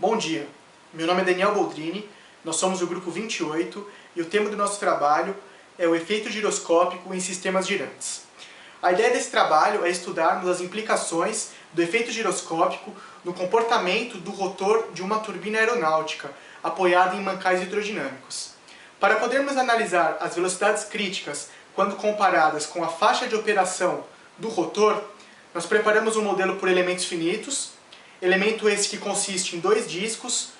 Bom dia, meu nome é Daniel Boldrini, nós somos o grupo 28 e o tema do nosso trabalho é o efeito giroscópico em sistemas girantes. A ideia desse trabalho é estudarmos as implicações do efeito giroscópico no comportamento do rotor de uma turbina aeronáutica apoiada em mancais hidrodinâmicos. Para podermos analisar as velocidades críticas quando comparadas com a faixa de operação do rotor, nós preparamos um modelo por elementos finitos, elemento esse que consiste em dois discos,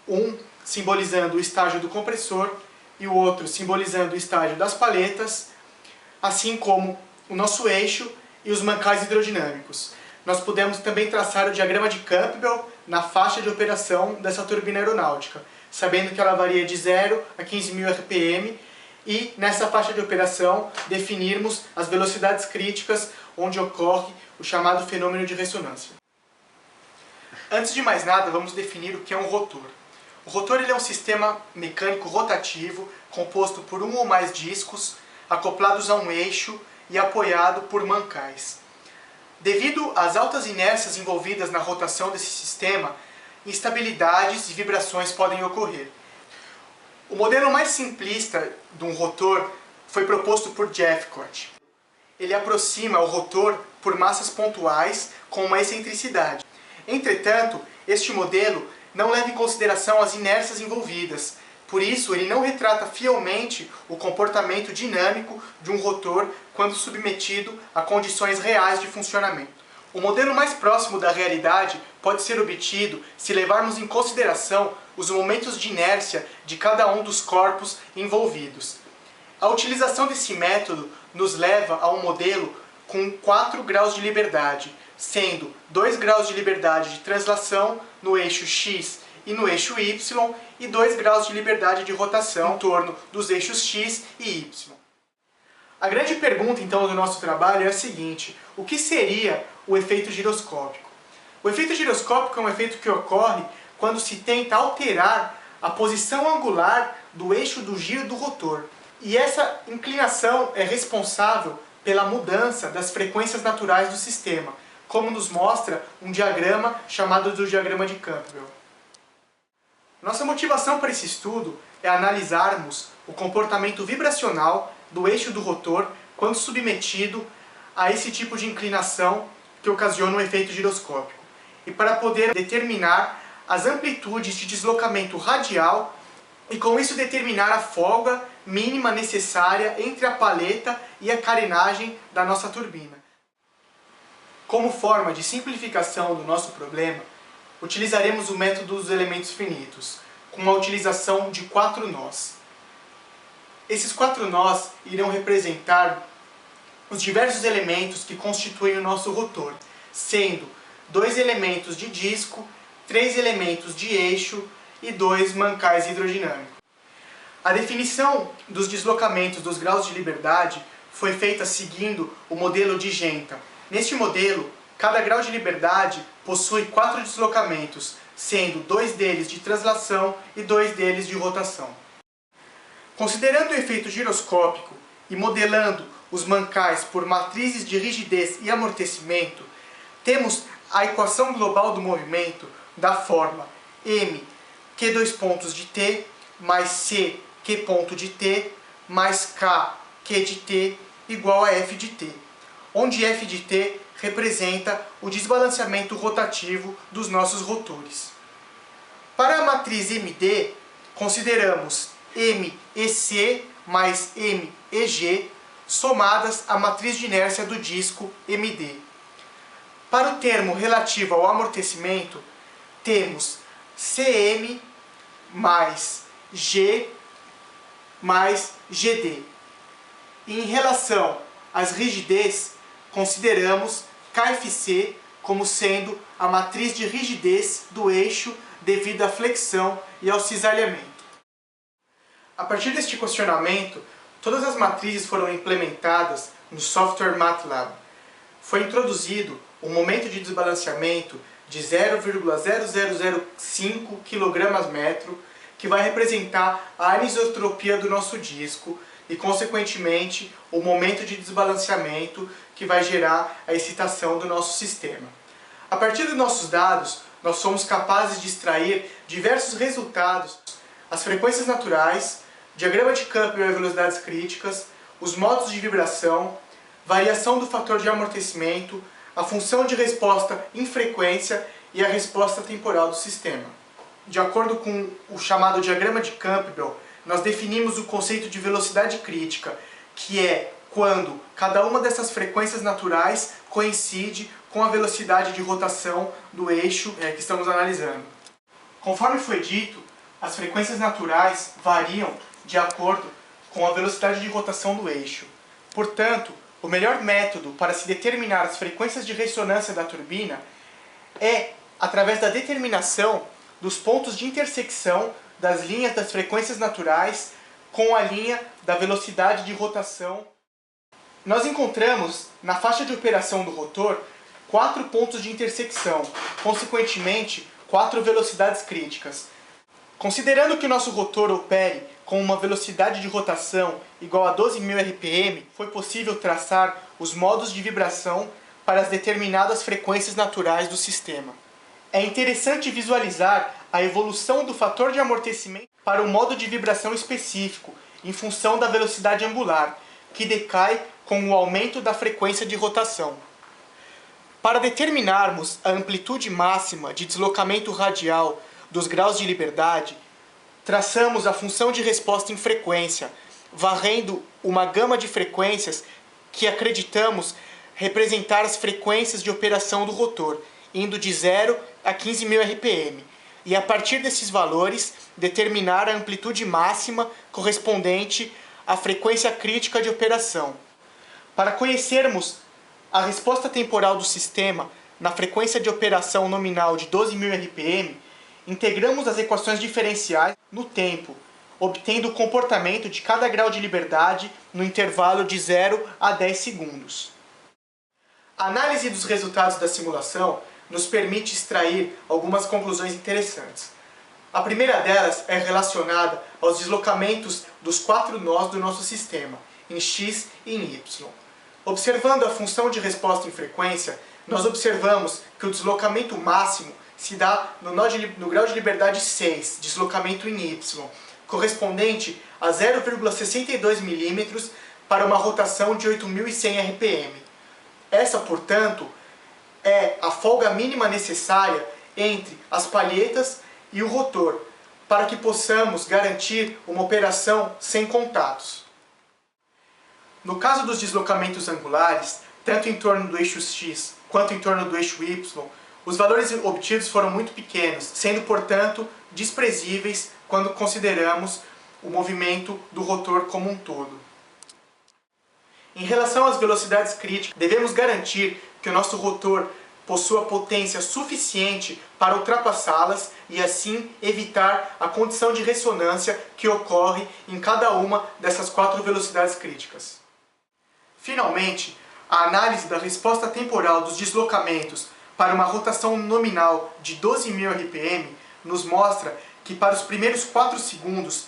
um simbolizando o estágio do compressor e o outro simbolizando o estágio das paletas, assim como o nosso eixo e os mancais hidrodinâmicos. Nós pudemos também traçar o diagrama de Campbell na faixa de operação dessa turbina aeronáutica, sabendo que ela varia de 0 a 15.000 RPM e nessa faixa de operação definirmos as velocidades críticas onde ocorre o chamado fenômeno de ressonância. Antes de mais nada, vamos definir o que é um rotor. O rotor ele é um sistema mecânico rotativo composto por um ou mais discos acoplados a um eixo e apoiado por mancais. Devido às altas inércias envolvidas na rotação desse sistema, instabilidades e vibrações podem ocorrer. O modelo mais simplista de um rotor foi proposto por Jeffcoat. Ele aproxima o rotor por massas pontuais com uma excentricidade. Entretanto, este modelo não leva em consideração as inércias envolvidas, por isso ele não retrata fielmente o comportamento dinâmico de um rotor quando submetido a condições reais de funcionamento. O modelo mais próximo da realidade pode ser obtido se levarmos em consideração os momentos de inércia de cada um dos corpos envolvidos. A utilização desse método nos leva a um modelo com 4 graus de liberdade, sendo 2 graus de liberdade de translação no eixo X e no eixo Y e 2 graus de liberdade de rotação em torno dos eixos X e Y. A grande pergunta então do nosso trabalho é a seguinte: o que seria o efeito giroscópico? O efeito giroscópico é um efeito que ocorre quando se tenta alterar a posição angular do eixo do giro do rotor. E essa inclinação é responsável pela mudança das frequências naturais do sistema, como nos mostra um diagrama chamado do diagrama de Campbell. Nossa motivação para esse estudo é analisarmos o comportamento vibracional do eixo do rotor quando submetido a esse tipo de inclinação que ocasiona o efeito giroscópico, e para poder determinar as amplitudes de deslocamento radial e com isso determinar a folga mínima necessária entre a paleta e a carenagem da nossa turbina. Como forma de simplificação do nosso problema, utilizaremos o método dos elementos finitos, com a utilização de 4 nós. Esses 4 nós irão representar os diversos elementos que constituem o nosso rotor, sendo 2 elementos de disco, 3 elementos de eixo e 2 mancais hidrodinâmicos. A definição dos deslocamentos dos graus de liberdade foi feita seguindo o modelo de Genta. Neste modelo, cada grau de liberdade possui 4 deslocamentos, sendo 2 deles de translação e 2 deles de rotação. Considerando o efeito giroscópico e modelando os mancais por matrizes de rigidez e amortecimento, temos a equação global do movimento da forma m q2 mais c q mais k q igual a f de t, onde f de t representa o desbalanceamento rotativo dos nossos rotores. Para a matriz MD, consideramos MEC mais MEG somadas à matriz de inércia do disco MD. Para o termo relativo ao amortecimento, temos CM mais G mais GD. E em relação às rigidez, consideramos KFC como sendo a matriz de rigidez do eixo devido à flexão e ao cisalhamento. A partir deste questionamento, todas as matrizes foram implementadas no software MATLAB. Foi introduzido um momento de desbalanceamento de 0,0005 kg/metro, que vai representar a anisotropia do nosso disco e, consequentemente, o momento de desbalanceamento que vai gerar a excitação do nosso sistema. A partir dos nossos dados, nós somos capazes de extrair diversos resultados: as frequências naturais, diagrama de Campbell e velocidades críticas, os modos de vibração, variação do fator de amortecimento, a função de resposta em frequência e a resposta temporal do sistema. De acordo com o chamado diagrama de Campbell, nós definimos o conceito de velocidade crítica, que é quando cada uma dessas frequências naturais coincide com a velocidade de rotação do eixo que estamos analisando. Conforme foi dito, as frequências naturais variam de acordo com a velocidade de rotação do eixo. Portanto, o melhor método para se determinar as frequências de ressonância da turbina é através da determinação dos pontos de intersecção das linhas das frequências naturais com a linha da velocidade de rotação. Nós encontramos na faixa de operação do rotor 4 pontos de intersecção, consequentemente 4 velocidades críticas. Considerando que o nosso rotor opere com uma velocidade de rotação igual a 12.000 RPM, foi possível traçar os modos de vibração para as determinadas frequências naturais do sistema. É interessante visualizar a evolução do fator de amortecimento para um modo de vibração específico, em função da velocidade angular, que decai com o aumento da frequência de rotação. Para determinarmos a amplitude máxima de deslocamento radial dos graus de liberdade, traçamos a função de resposta em frequência, varrendo uma gama de frequências que acreditamos representar as frequências de operação do rotor, indo de 0 a 15.000 RPM, e a partir desses valores determinar a amplitude máxima correspondente à frequência crítica de operação. Para conhecermos a resposta temporal do sistema na frequência de operação nominal de 12.000 RPM, integramos as equações diferenciais no tempo, obtendo o comportamento de cada grau de liberdade no intervalo de 0 a 10 segundos. A análise dos resultados da simulação nos permite extrair algumas conclusões interessantes. A primeira delas é relacionada aos deslocamentos dos 4 nós do nosso sistema, em x e em y. Observando a função de resposta em frequência, nós observamos que o deslocamento máximo se dá no grau de liberdade 6, deslocamento em y, correspondente a 0,62 mm para uma rotação de 8.100 RPM. Essa, portanto, é a folga mínima necessária entre as palhetas e o rotor, para que possamos garantir uma operação sem contatos. No caso dos deslocamentos angulares, tanto em torno do eixo X quanto em torno do eixo Y, os valores obtidos foram muito pequenos, sendo, portanto, desprezíveis quando consideramos o movimento do rotor como um todo. Em relação às velocidades críticas, devemos garantir que o nosso rotor possua potência suficiente para ultrapassá-las e assim evitar a condição de ressonância que ocorre em cada uma dessas 4 velocidades críticas. Finalmente, a análise da resposta temporal dos deslocamentos para uma rotação nominal de 12.000 RPM nos mostra que para os primeiros 4 segundos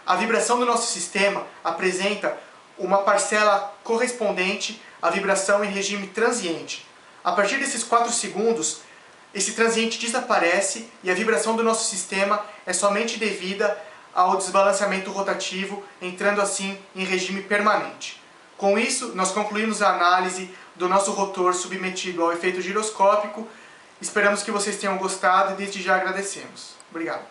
a vibração do nosso sistema apresenta uma parcela correspondente à vibração em regime transiente. A partir desses 4 segundos, esse transiente desaparece e a vibração do nosso sistema é somente devida ao desbalanceamento rotativo, entrando assim em regime permanente. Com isso, nós concluímos a análise do nosso rotor submetido ao efeito giroscópico. Esperamos que vocês tenham gostado e desde já agradecemos. Obrigado.